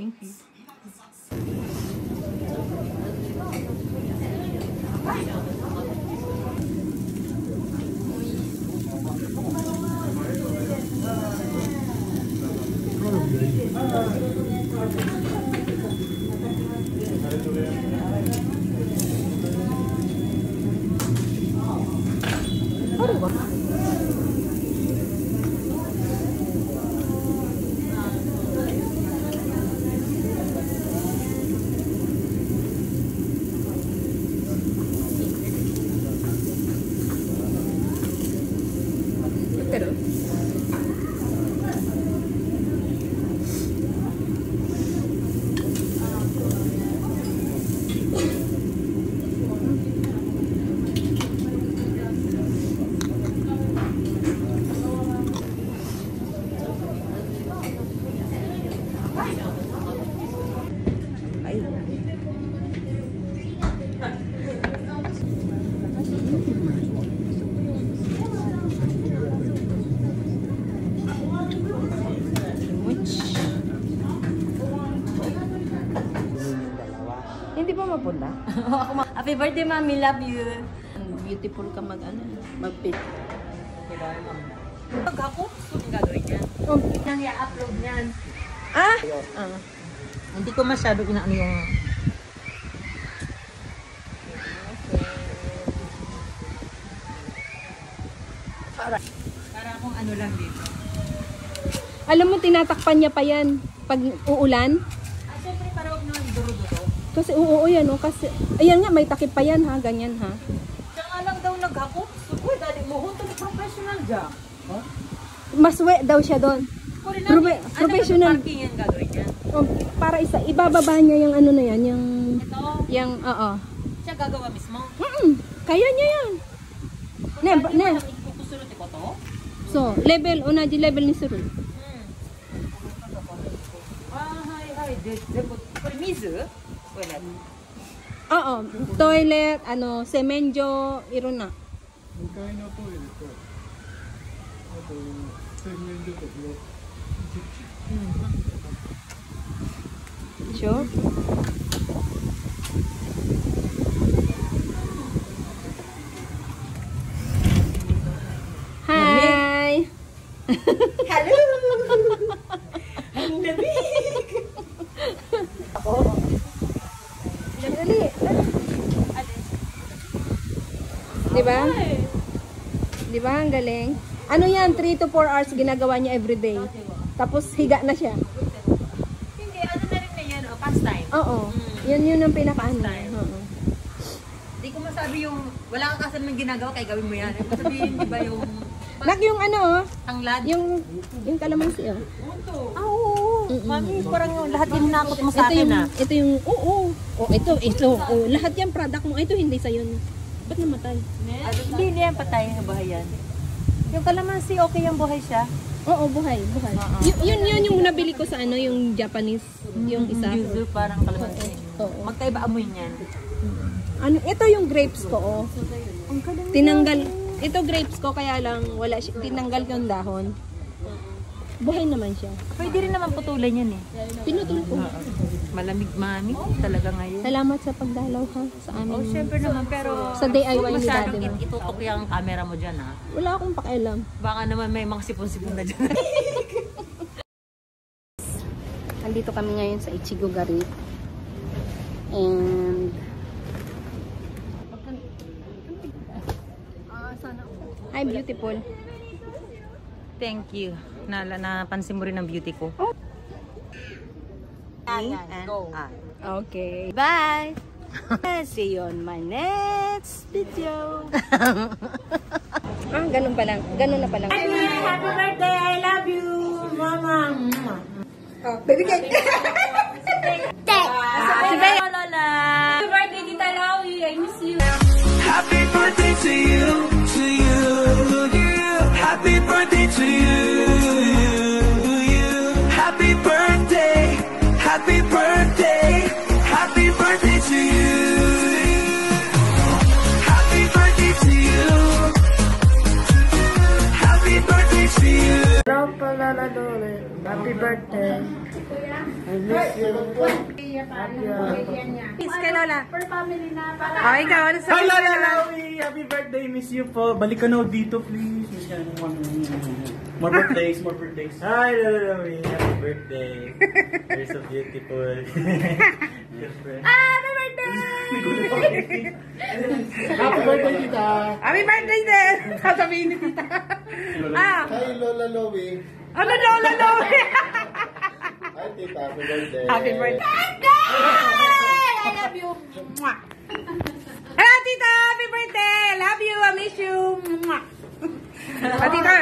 Thank you. Hindi ba mapunta? Happy birthday, Mami. Love you. Beautiful ka mag-fit. Pag ako, gusto kong gagawin yan. Nang i-upload niyan. Ah? Hindi ko masyado inaano yung... Para akong ano lang dito. Alam mo, tinatakpan niya pa yan pag uulan. Siyempre, para huwag naman duro-duro. Kasi oo yan, no? Kasi, ayan nga, may takip pa yan, ha? Ganyan, ha? Siya nga lang daw naghako. Uy, dali mo, hunto na professional dyan. Huh? Mas wet daw siya doon. Professional. Ano parking yan gagawin niya? Oh, para ibababa niya yung ano na yan, yung... Ito? Yung, oo. Siya gagawa mismo? Kaya niya yan. Ne. Ikukusulot ko to? So, level, una di level ni Suru. Mizu? Oo, toilet, ano, semenyo, iro na. 2階のトイレと、あと洗面所と風呂、キッチン。 Sure. Hi. Hello! Ang lamig! Ako? Dali. Diba? Diba? Ang galing. Ano yan? 3 to 4 hours ginagawa niya everyday. Tapos higa na siya. Hindi, ano na rin na yan, pastime. Oo. Yun ang pinaka-ano. Hindi ko masabi yung, wala kang kasal ng ginagawa, kaya gawin mo yan. Ibig sabihin, di ba yung... Nak yung ano, tanglad? Yung kalamansi, oh. Oo. Mami, parang yung lahat yung nakot mo sa akin, Ito yung, oo. Ito. Oh, lahat yung product mo. Ito hindi sa'yo. Ba't namatay? Hindi yan patay na buhay yan. Yung kalamansi, okay yung buhay siya. Oo, buhay. Yun yung nabili ko sa ano, yung Japanese, yung isa. Yuzu, parang kalamansi. Oo. Magkaiba amoy niyan. Ano, ito yung grapes ko, oh. Tinanggal, ito grapes ko, kaya lang, wala siya, tinanggal ko yung dahon. Buhay naman siya. Pwede rin naman putulan yan eh. Pinutul ko. Malamig, Mami, talaga ngayon. Salamat sa pagdalaw, ha, sa amin. Oh, syempre naman, pero sa DIY ni masyadong Daddy. itutok yung camera mo dyan, ha? Wala akong pakialam. Baka naman may mga sipon-sipon na dyan. Andito kami ngayon sa Ichigo Garit. And hi, beautiful. Thank you. Napansin mo rin ang beauty ko. Oh. And Go. Okay. Bye! See you on my next video. Ganun pa lang. Ganun na pa lang. Happy birthday! I love you! Mama! Oh, baby cake! Lola! Happy birthday, Tita Lawi! I miss you! Happy birthday to you, to you, you. Happy birthday to you, you. Happy birthday, happy birthday, happy birthday to you. Happy birthday to you, happy birthday to you. po, Lola Loli. Happy birthday. I miss you. Kiss kay Lola. For family na. Oh, ikaw, ano sa Hi, Lola Lowy! Happy birthday! Miss you po. Balik ka na dito, please. Miss ka na. More birthdays, more birthdays. Hi, Lola Lowy! Happy birthday. You're so beautiful. Happy birthday! Happy birthday, tita! Happy birthday din! Sasabihin ni tita. Ah, Hi, Lola Lowy. ano Lola Lowy? Hi, tita. Happy birthday. Happy birthday! I love you. Mwah. Hello, tita! Happy birthday! I love you. I miss you. Mwah. Tita,